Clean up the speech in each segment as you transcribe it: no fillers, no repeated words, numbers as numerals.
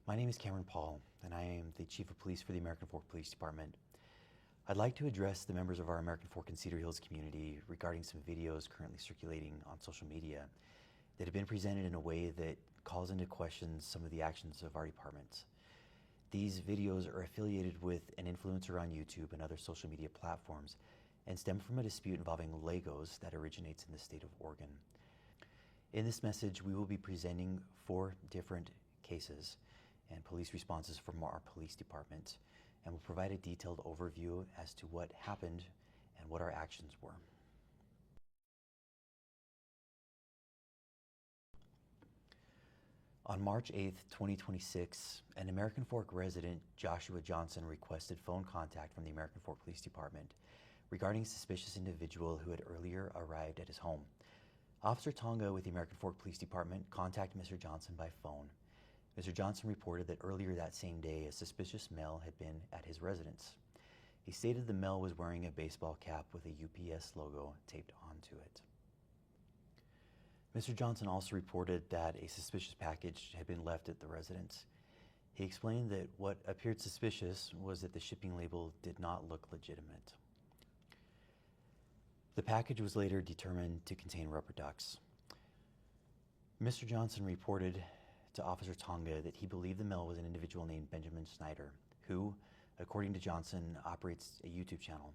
My name is Cameron Paul, and I am the Chief of Police for the American Fork Police Department. I'd like to address the members of our American Fork and Cedar Hills community regarding some videos currently circulating on social media that have been presented in a way that calls into question some of the actions of our department. These videos are affiliated with an influencer on YouTube and other social media platforms and stem from a dispute involving Legos that originates in the state of Oregon. In this message, we will be presenting 4 different cases and police responses from our police department, and will provide a detailed overview as to what happened and what our actions were. On March 8th, 2026, an American Fork resident, Joshua Johnson, requested phone contact from the American Fork Police Department regarding a suspicious individual who had earlier arrived at his home. Officer Tonga with the American Fork Police Department contacted Mr. Johnson by phone. Mr. Johnson reported that earlier that same day, a suspicious male had been at his residence. He stated the male was wearing a baseball cap with a UPS logo taped onto it. Mr. Johnson also reported that a suspicious package had been left at the residence. He explained that what appeared suspicious was that the shipping label did not look legitimate. The package was later determined to contain rubber ducks. Mr. Johnson reported to Officer Tonga that he believed the male was an individual named Benjamin Snyder, who, according to Johnson, operates a YouTube channel.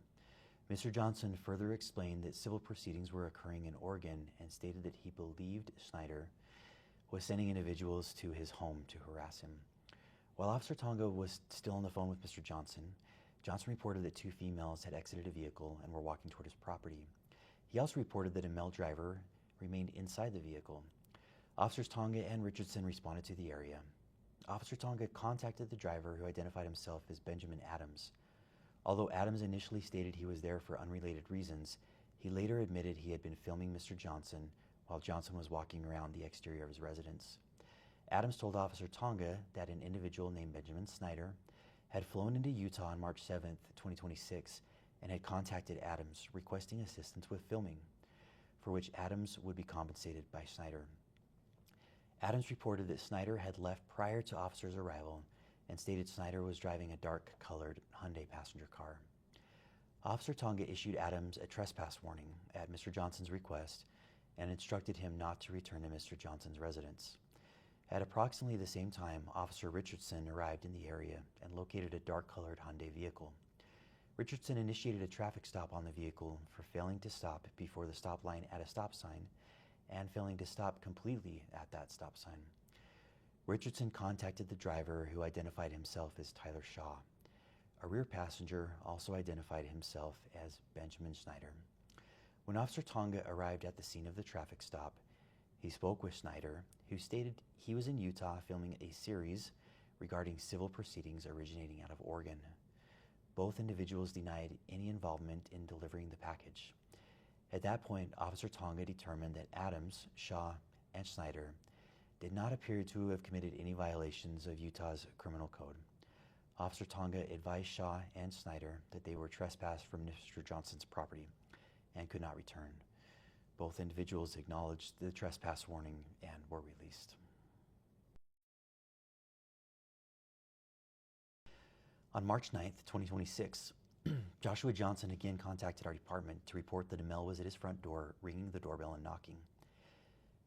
Mr. Johnson further explained that civil proceedings were occurring in Oregon and stated that he believed Snyder was sending individuals to his home to harass him. While Officer Tonga was still on the phone with Mr. Johnson, Johnson reported that 2 females had exited a vehicle and were walking toward his property. He also reported that a male driver remained inside the vehicle. Officers Tonga and Richardson responded to the area. Officer Tonga contacted the driver, who identified himself as Benjamin Adams. Although Adams initially stated he was there for unrelated reasons, he later admitted he had been filming Mr. Johnson while Johnson was walking around the exterior of his residence. Adams told Officer Tonga that an individual named Benjamin Snyder had flown into Utah on March 7th, 2026, and had contacted Adams requesting assistance with filming, for which Adams would be compensated by Snyder. Adams reported that Snyder had left prior to officers' arrival and stated Snyder was driving a dark-colored Hyundai passenger car. Officer Tonga issued Adams a trespass warning at Mr. Johnson's request and instructed him not to return to Mr. Johnson's residence. At approximately the same time, Officer Richardson arrived in the area and located a dark-colored Hyundai vehicle. Richardson initiated a traffic stop on the vehicle for failing to stop before the stop line at a stop sign and failing to stop completely at that stop sign. Richardson contacted the driver, who identified himself as Tyler Shaw. A rear passenger also identified himself as Benjamin Snyder. When Officer Tonga arrived at the scene of the traffic stop, he spoke with Snyder, who stated he was in Utah filming a series regarding civil proceedings originating out of Oregon. Both individuals denied any involvement in delivering the package. At that point, Officer Tonga determined that Adams, Shaw, and Snyder did not appear to have committed any violations of Utah's criminal code. Officer Tonga advised Shaw and Snyder that they were trespassed from Mr. Johnson's property and could not return. Both individuals acknowledged the trespass warning and were released. On March 9th, 2026, Joshua Johnson again contacted our department to report that a male was at his front door, ringing the doorbell and knocking.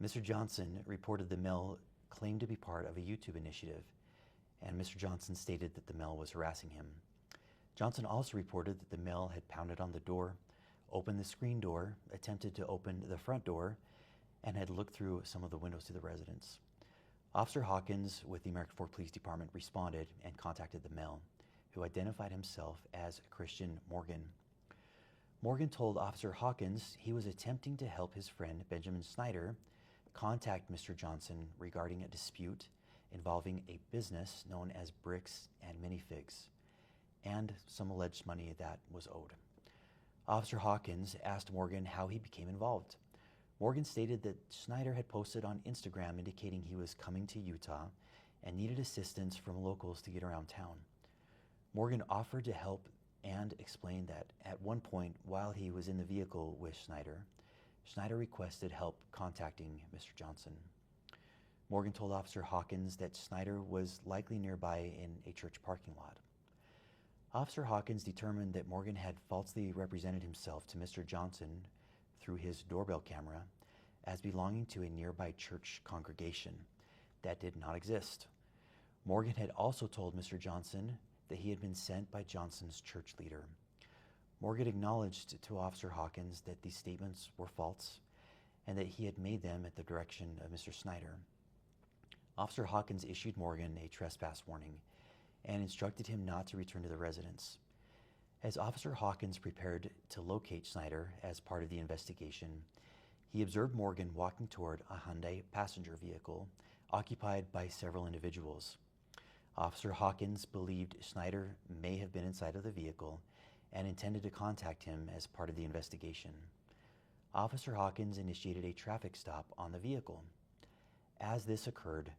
Mr. Johnson reported the male claimed to be part of a YouTube initiative, and Mr. Johnson stated that the male was harassing him. Johnson also reported that the male had pounded on the door, opened the screen door, attempted to open the front door, and had looked through some of the windows to the residence. Officer Hawkins with the American Fork Police Department responded and contacted the male, who identified himself as Christian Morgan. Morgan told Officer Hawkins he was attempting to help his friend Benjamin Snyder contact Mr. Johnson regarding a dispute involving a business known as Bricks and Minifigs and some alleged money that was owed. Officer Hawkins asked Morgan how he became involved. Morgan stated that Snyder had posted on Instagram indicating he was coming to Utah and needed assistance from locals to get around town. Morgan offered to help and explained that at one point while he was in the vehicle with Snyder, Snyder requested help contacting Mr. Johnson. Morgan told Officer Hawkins that Snyder was likely nearby in a church parking lot. Officer Hawkins determined that Morgan had falsely represented himself to Mr. Johnson through his doorbell camera as belonging to a nearby church congregation that did not exist. Morgan had also told Mr. Johnson that he had been sent by Johnson's church leader. Morgan acknowledged to Officer Hawkins that these statements were false and that he had made them at the direction of Mr. Snyder. Officer Hawkins issued Morgan a trespass warning and instructed him not to return to the residence. As Officer Hawkins prepared to locate Snyder as part of the investigation, he observed Morgan walking toward a Hyundai passenger vehicle occupied by several individuals. Officer Hawkins believed Snyder may have been inside of the vehicle and intended to contact him as part of the investigation. Officer Hawkins initiated a traffic stop on the vehicle. As this occurred,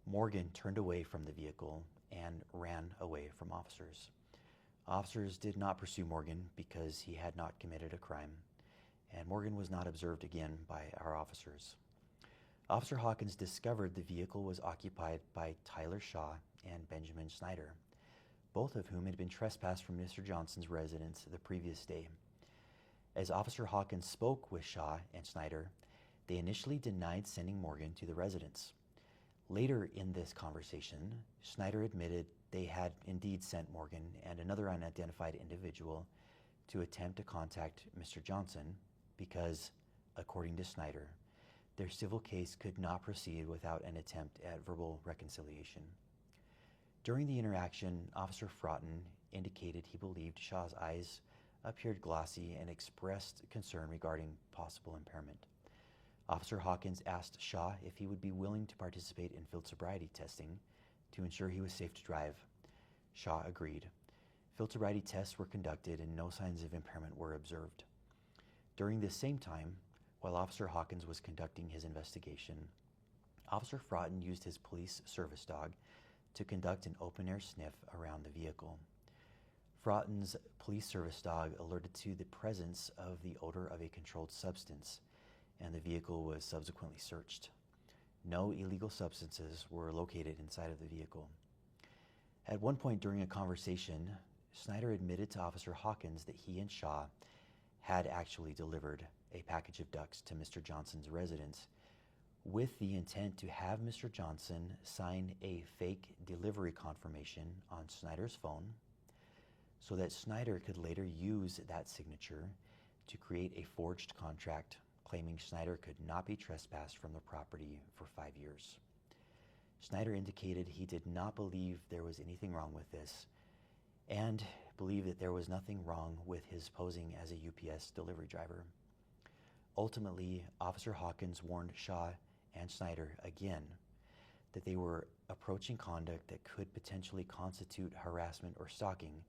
Morgan turned away from the vehicle and ran away from officers. Officers did not pursue Morgan because he had not committed a crime, and Morgan was not observed again by our officers. Officer Hawkins discovered the vehicle was occupied by Tyler Shaw and Benjamin Snyder, both of whom had been trespassed from Mr. Johnson's residence the previous day. As Officer Hawkins spoke with Shaw and Snyder, they initially denied sending Morgan to the residence. Later in this conversation, Snyder admitted they had indeed sent Morgan and another unidentified individual to attempt to contact Mr. Johnson because, according to Snyder, their civil case could not proceed without an attempt at verbal reconciliation. During the interaction, Officer Froughton indicated he believed Shaw's eyes appeared glossy and expressed concern regarding possible impairment. Officer Hawkins asked Shaw if he would be willing to participate in field sobriety testing to ensure he was safe to drive. Shaw agreed. Field sobriety tests were conducted and no signs of impairment were observed. During this same time, while Officer Hawkins was conducting his investigation, Officer Froughton used his police service dog to conduct an open-air sniff around the vehicle. Froughton's police service dog alerted to the presence of the odor of a controlled substance, and the vehicle was subsequently searched. No illegal substances were located inside of the vehicle. At one point during a conversation, Snyder admitted to Officer Hawkins that he and Shaw had actually delivered a package of ducks to Mr. Johnson's residence with the intent to have Mr. Johnson sign a fake delivery confirmation on Snyder's phone so that Snyder could later use that signature to create a forged contract claiming Snyder could not be trespassed from the property for 5 years. Snyder indicated he did not believe there was anything wrong with this and believed that there was nothing wrong with his posing as a UPS delivery driver. Ultimately, Officer Hawkins warned Shaw and Snyder again that they were approaching conduct that could potentially constitute harassment or stalking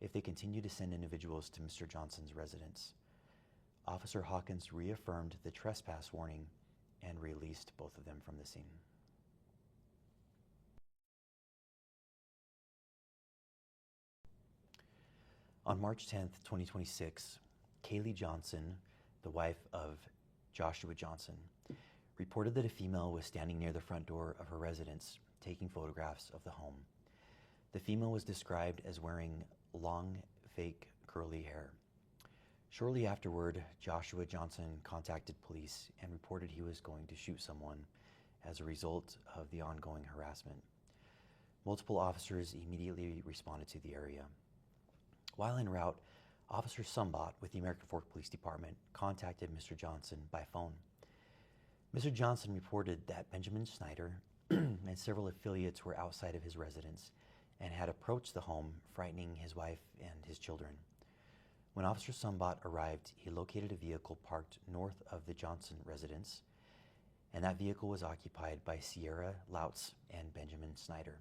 if they continued to send individuals to Mr. Johnson's residence. Officer Hawkins reaffirmed the trespass warning and released both of them from the scene. On March 10th, 2026, Kaylee Johnson, the wife of Joshua Johnson, reported that a female was standing near the front door of her residence taking photographs of the home. The female was described as wearing long, fake, curly hair. Shortly afterward, Joshua Johnson contacted police and reported he was going to shoot someone as a result of the ongoing harassment. Multiple officers immediately responded to the area. While en route, Officer Sumbot with the American Fork Police Department contacted Mr. Johnson by phone. Mr. Johnson reported that Benjamin Snyder and several affiliates were outside of his residence and had approached the home, frightening his wife and his children. When Officer Sumbot arrived, he located a vehicle parked north of the Johnson residence, and that vehicle was occupied by Sierra Lautz and Benjamin Snyder.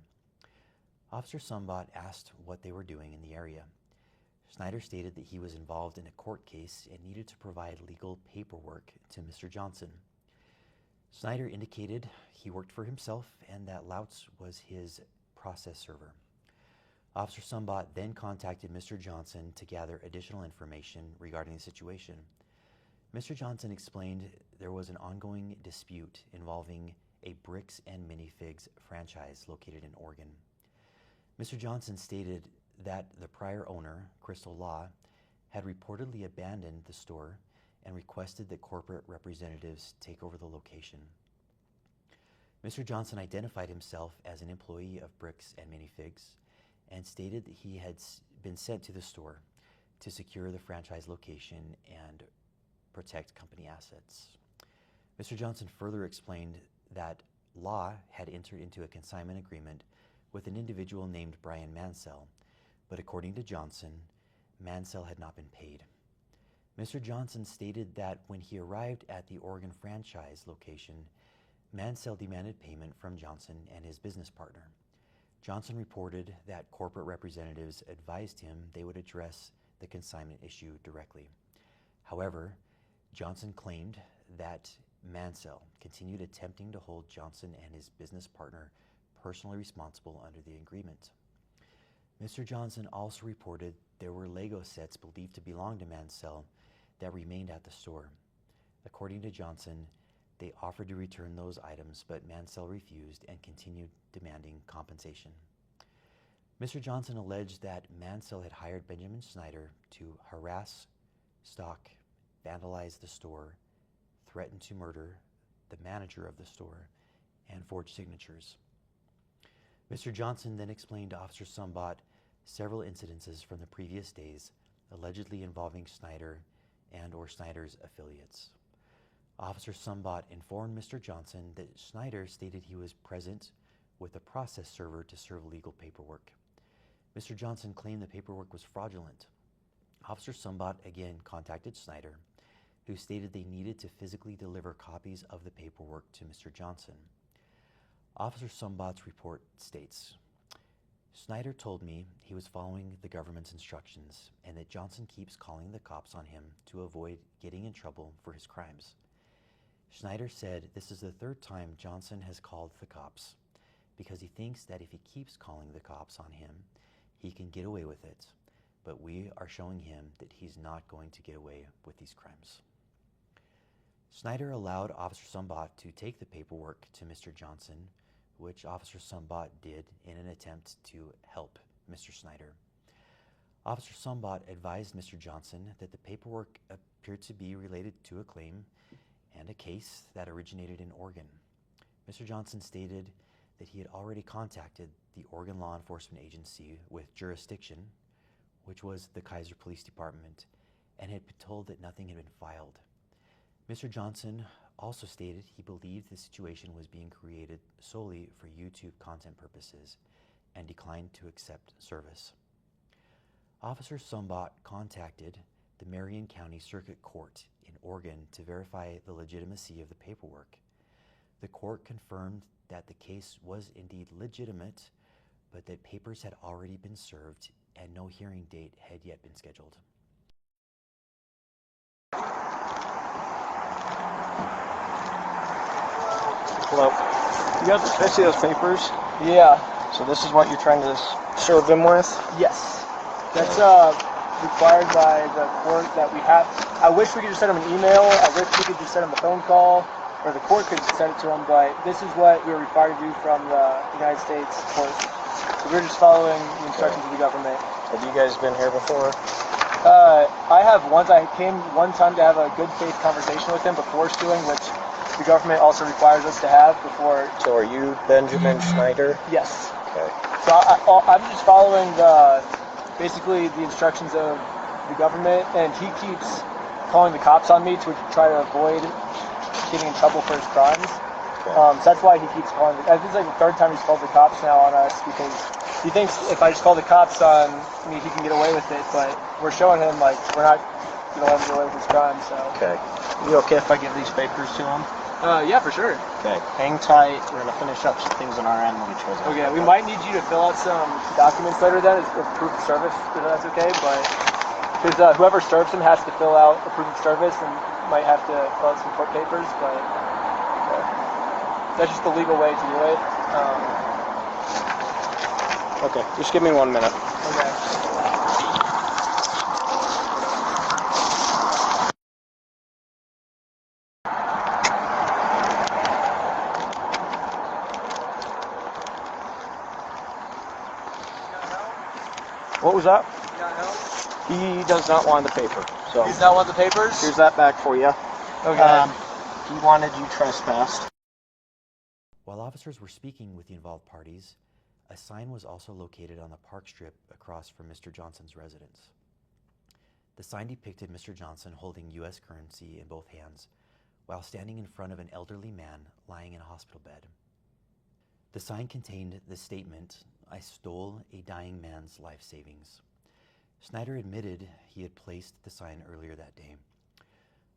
Officer Sumbot asked what they were doing in the area. Snyder stated that he was involved in a court case and needed to provide legal paperwork to Mr. Johnson. Snyder indicated he worked for himself and that Lautz was his process server. Officer Sumbot then contacted Mr. Johnson to gather additional information regarding the situation. Mr. Johnson explained there was an ongoing dispute involving a Bricks and Minifigs franchise located in Oregon. Mr. Johnson stated that the prior owner, Crystal Law, had reportedly abandoned the store and requested that corporate representatives take over the location. Mr. Johnson identified himself as an employee of Bricks and Minifigs and stated that he had been sent to the store to secure the franchise location and protect company assets. Mr. Johnson further explained that Law had entered into a consignment agreement with an individual named Brian Mansell, but according to Johnson, Mansell had not been paid. Mr. Johnson stated that when he arrived at the Oregon franchise location, Mansell demanded payment from Johnson and his business partner. Johnson reported that corporate representatives advised him they would address the consignment issue directly. However, Johnson claimed that Mansell continued attempting to hold Johnson and his business partner personally responsible under the agreement. Mr. Johnson also reported there were Lego sets believed to belong to Mansell that remained at the store. According to Johnson, they offered to return those items, but Mansell refused and continued demanding compensation. Mr. Johnson alleged that Mansell had hired Benjamin Snyder to harass, stalk, vandalize the store, threaten to murder the manager of the store, and forge signatures. Mr. Johnson then explained to Officer Sumbaugh several incidences from the previous days allegedly involving Snyder and or Snyder's affiliates. Officer Sumbaugh informed Mr. Johnson that Snyder stated he was present with a process server to serve legal paperwork. Mr. Johnson claimed the paperwork was fraudulent. Officer Sumbaugh again contacted Snyder, who stated they needed to physically deliver copies of the paperwork to Mr. Johnson. Officer Sumbaugh's report states, Snyder told me he was following the government's instructions and that Johnson keeps calling the cops on him to avoid getting in trouble for his crimes. Snyder said this is the third time Johnson has called the cops because he thinks that if he keeps calling the cops on him, he can get away with it, but we are showing him that he's not going to get away with these crimes. Snyder allowed Officer Sumbaugh to take the paperwork to Mr. Johnson, which Officer Sumbaugh did in an attempt to help Mr. Snyder. Officer Sumbaugh advised Mr. Johnson that the paperwork appeared to be related to a claim and a case that originated in Oregon. Mr. Johnson stated that he had already contacted the Oregon Law Enforcement Agency with jurisdiction, which was the Kaiser Police Department, and had been told that nothing had been filed. Mr. Johnson also stated he believed the situation was being created solely for YouTube content purposes and declined to accept service. Officer Sumbaugh contacted the Marion County Circuit Court in Oregon to verify the legitimacy of the paperwork. The court confirmed that the case was indeed legitimate, but that papers had already been served and no hearing date had yet been scheduled. Hello. Can I see those papers? Yeah. So this is what you're trying to serve them with? Yes. That's required by the court that we have. I wish we could just send them an email. I wish we could just send them a phone call, or the court could send it to them, but this is what we were required to do from the United States court. So we're just following the instructions of the government. Have you guys been here before? I have once. I came one time to have a good faith conversation with him before suing, which the government also requires us to have before. So are you Benjamin Snyder? Yes. Okay. So I'm just following basically the instructions of the government, and he keeps calling the cops on me to try to avoid getting in trouble for his crimes. Okay. So that's why he keeps calling. I think it's like the third time he's called the cops now on us, because he thinks if I just call the cops on me, he can get away with it. But we're showing him like we're not going to let him get away with his crimes. So. Okay. You okay if I give these papers to him? Yeah, for sure. Okay. Hang tight. We're going to finish up some things on our end when we chose it. Okay, we might need you to fill out some documents later then as proof of service, if that's okay, but because whoever serves him has to fill out a proof of service and might have to fill out some court papers, but that's just the legal way to do it. Okay, just give me 1 minute. Okay. What was that? Not help? He does not want the paper. So Does not want the papers? here's that back for you. Okay. He wanted you trespassed. While officers were speaking with the involved parties, a sign was also located on the park strip across from Mr. Johnson's residence. The sign depicted Mr. Johnson holding U.S. currency in both hands while standing in front of an elderly man lying in a hospital bed. The sign contained the statement, "I stole a dying man's life savings." Snyder admitted he had placed the sign earlier that day.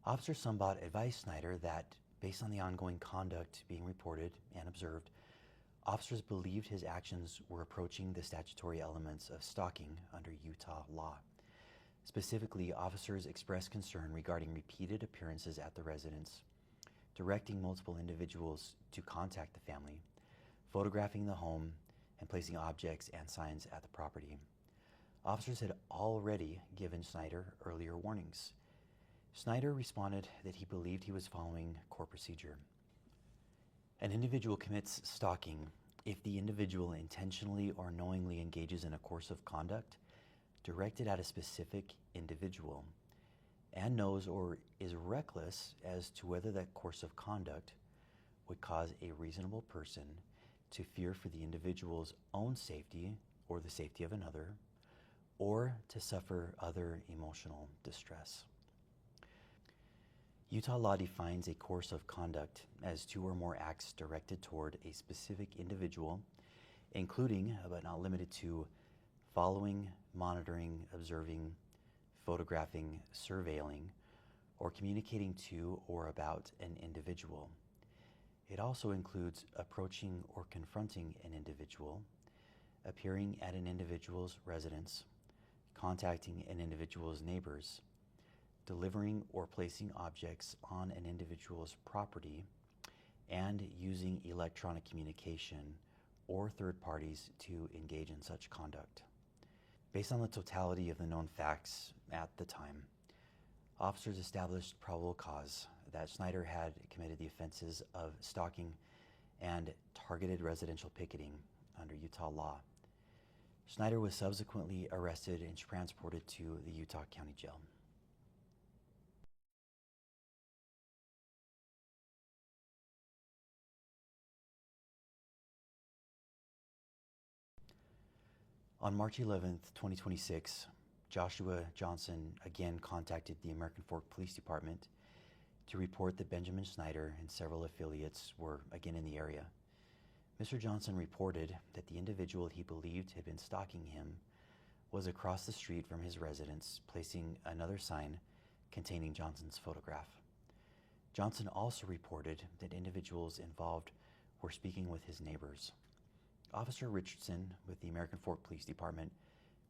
Officer Sumbot advised Snyder that, based on the ongoing conduct being reported and observed, officers believed his actions were approaching the statutory elements of stalking under Utah law. Specifically, officers expressed concern regarding repeated appearances at the residence, directing multiple individuals to contact the family, photographing the home, and placing objects and signs at the property. Officers had already given Snyder earlier warnings. Snyder responded that he believed he was following court procedure. An individual commits stalking if the individual intentionally or knowingly engages in a course of conduct directed at a specific individual and knows or is reckless as to whether that course of conduct would cause a reasonable person to fear for the individual's own safety or the safety of another, or to suffer other emotional distress. Utah law defines a course of conduct as two or more acts directed toward a specific individual, including, but not limited to, following, monitoring, observing, photographing, surveilling, or communicating to or about an individual. It also includes approaching or confronting an individual, appearing at an individual's residence, contacting an individual's neighbors, delivering or placing objects on an individual's property, and using electronic communication or third parties to engage in such conduct. Based on the totality of the known facts at the time, officers established probable cause that Snyder had committed the offenses of stalking and targeted residential picketing under Utah law. Snyder was subsequently arrested and transported to the Utah County Jail. On March 11th, 2026, Joshua Johnson again contacted the American Fork Police Department to report that Benjamin Snyder and several affiliates were again in the area. Mr. Johnson reported that the individual he believed had been stalking him was across the street from his residence, placing another sign containing Johnson's photograph. Johnson also reported that individuals involved were speaking with his neighbors. Officer Richardson with the American Fork Police Department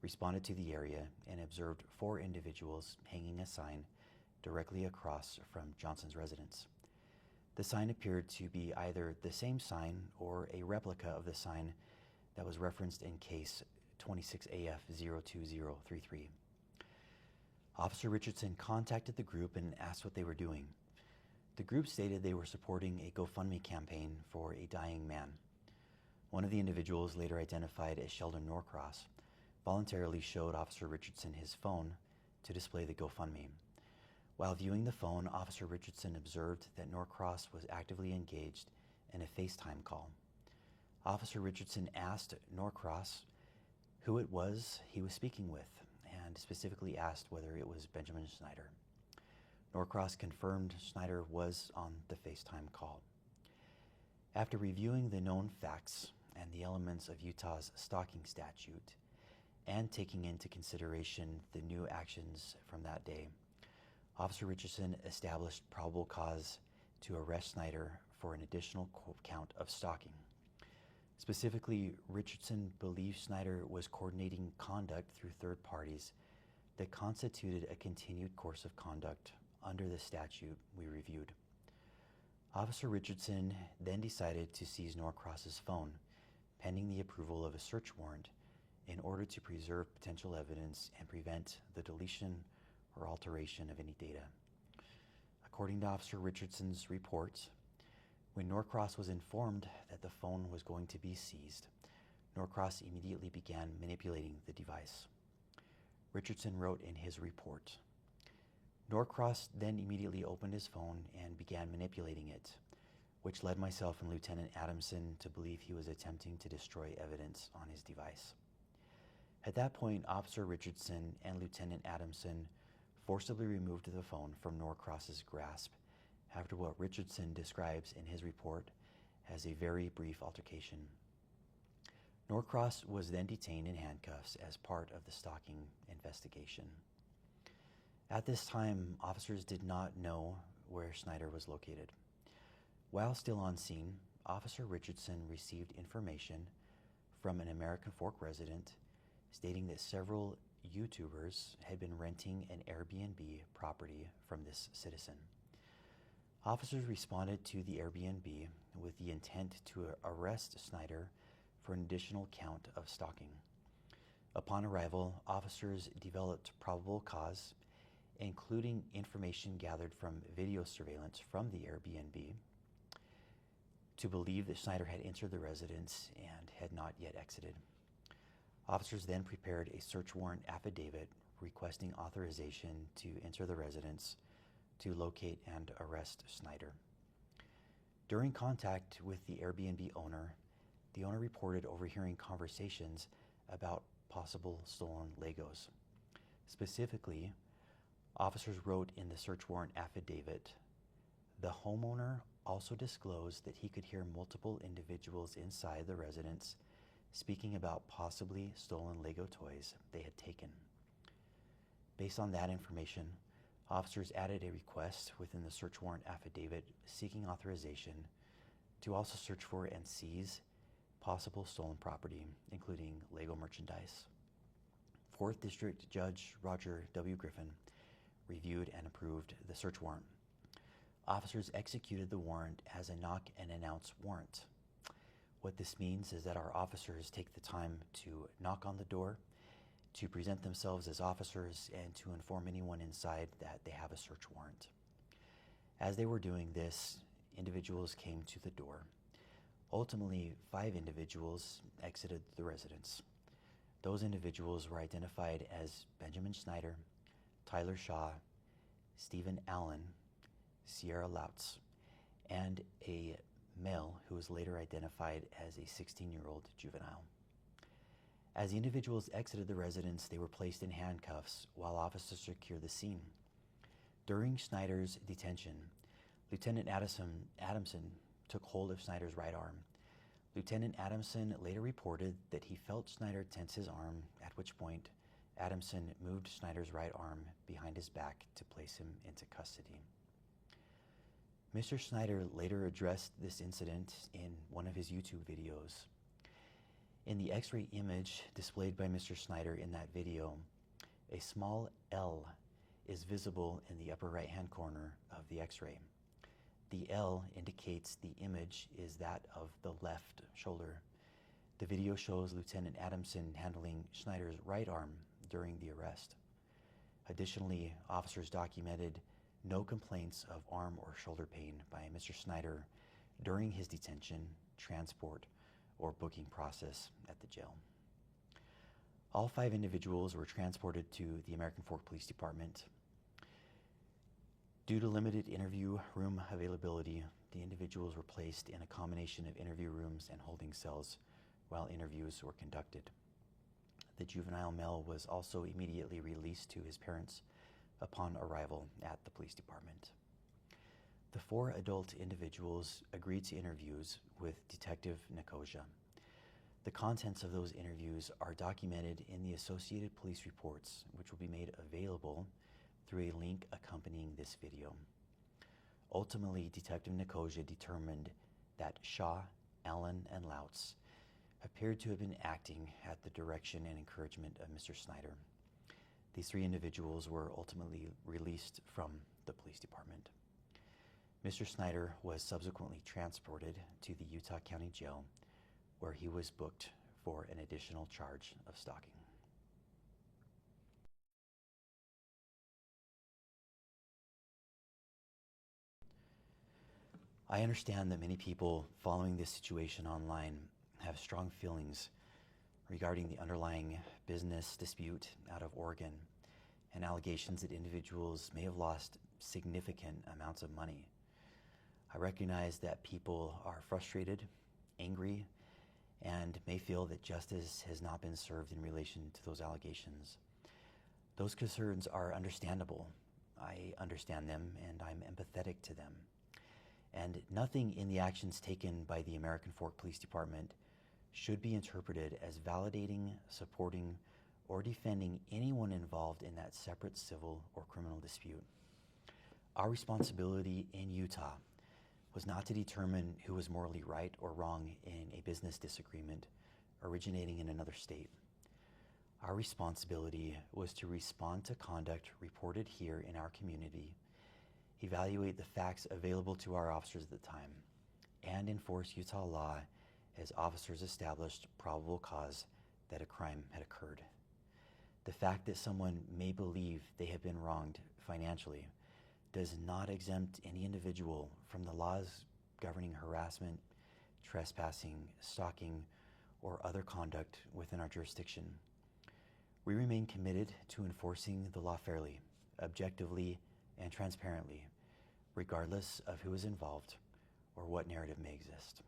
responded to the area and observed 4 individuals hanging a sign directly across from Johnson's residence. The sign appeared to be either the same sign or a replica of the sign that was referenced in case 26AF02033. Officer Richardson contacted the group and asked what they were doing. The group stated they were supporting a GoFundMe campaign for a dying man. One of the individuals, later identified as Sheldon Norcross, voluntarily showed Officer Richardson his phone to display the GoFundMe. While viewing the phone, Officer Richardson observed that Norcross was actively engaged in a FaceTime call. Officer Richardson asked Norcross who it was he was speaking with, and specifically asked whether it was Benjamin Snyder. Norcross confirmed Snyder was on the FaceTime call. After reviewing the known facts and the elements of Utah's stalking statute, and taking into consideration the new actions from that day, Officer Richardson established probable cause to arrest Snyder for an additional count of stalking. Specifically, Richardson believed Snyder was coordinating conduct through third parties that constituted a continued course of conduct under the statute we reviewed. Officer Richardson then decided to seize Norcross's phone, pending the approval of a search warrant, in order to preserve potential evidence and prevent the deletion or alteration of any data. According to Officer Richardson's report, when Norcross was informed that the phone was going to be seized, Norcross immediately began manipulating the device. Richardson wrote in his report. Norcross then immediately opened his phone and began manipulating it, which led myself and Lieutenant Adamson to believe he was attempting to destroy evidence on his device. At that point, Officer Richardson and Lieutenant Adamson forcibly removed the phone from Norcross's grasp after what Richardson describes in his report as a very brief altercation. Norcross was then detained in handcuffs as part of the stalking investigation. At this time, officers did not know where Snyder was located. While still on scene, Officer Richardson received information from an American Fork resident stating that several YouTubers had been renting an Airbnb property from this citizen. Officers responded to the Airbnb with the intent to arrest Snyder for an additional count of stalking. Upon arrival, officers developed probable cause, including information gathered from video surveillance from the Airbnb, to believe that Snyder had entered the residence and had not yet exited. Officers then prepared a search warrant affidavit requesting authorization to enter the residence to locate and arrest Snyder. During contact with the Airbnb owner, the owner reported overhearing conversations about possible stolen Legos. Specifically, officers wrote in the search warrant affidavit, the homeowner also disclosed that he could hear multiple individuals inside the residence speaking about possibly stolen Lego toys they had taken. Based on that information, officers added a request within the search warrant affidavit seeking authorization to also search for and seize possible stolen property, including Lego merchandise. 4th District Judge Roger W. Griffin reviewed and approved the search warrant. Officers executed the warrant as a knock and announce warrant. What this means is that our officers take the time to knock on the door, to present themselves as officers, and to inform anyone inside that they have a search warrant. As they were doing this, individuals came to the door. Ultimately, 5 individuals exited the residence. Those individuals were identified as Benjamin Snyder, Tyler Shaw, Stephen Allen, Sierra Lautz, and a male who was later identified as a 16-year-old juvenile. As the individuals exited the residence, they were placed in handcuffs while officers secured the scene. During Snyder's detention, Lieutenant Adamson took hold of Snyder's right arm. Lieutenant Adamson later reported that he felt Snyder tense his arm, at which point Adamson moved Snyder's right arm behind his back to place him into custody. Mr. Snyder later addressed this incident in one of his YouTube videos. In the X-ray image displayed by Mr. Snyder in that video, a small L is visible in the upper right-hand corner of the X-ray. The L indicates the image is that of the left shoulder. The video shows Lieutenant Adamson handling Snyder's right arm during the arrest. Additionally, officers documented no complaints of arm or shoulder pain by Mr. Snyder during his detention, transport, or booking process at the jail. All 5 individuals were transported to the American Fork Police Department. Due to limited interview room availability, the individuals were placed in a combination of interview rooms and holding cells while interviews were conducted. The juvenile male was also immediately released to his parents upon arrival at the police department. The 4 adult individuals agreed to interviews with Detective Nicosia. The contents of those interviews are documented in the Associated Police reports, which will be made available through a link accompanying this video. Ultimately, Detective Nicosia determined that Shaw, Allen, and Lautz appeared to have been acting at the direction and encouragement of Mr. Snyder. These 3 individuals were ultimately released from the police department. Mr. Snyder was subsequently transported to the Utah County Jail, where he was booked for an additional charge of stalking. I understand that many people following this situation online have strong feelings regarding the underlying business dispute out of Oregon and allegations that individuals may have lost significant amounts of money. I recognize that people are frustrated, angry, and may feel that justice has not been served in relation to those allegations. Those concerns are understandable. I understand them and I'm empathetic to them. And nothing in the actions taken by the American Fork Police Department should be interpreted as validating, supporting, or defending anyone involved in that separate civil or criminal dispute. Our responsibility in Utah was not to determine who was morally right or wrong in a business disagreement originating in another state. Our responsibility was to respond to conduct reported here in our community, evaluate the facts available to our officers at the time, and enforce Utah law as officers established probable cause that a crime had occurred. The fact that someone may believe they have been wronged financially does not exempt any individual from the laws governing harassment, trespassing, stalking, or other conduct within our jurisdiction. We remain committed to enforcing the law fairly, objectively, and transparently, regardless of who is involved or what narrative may exist.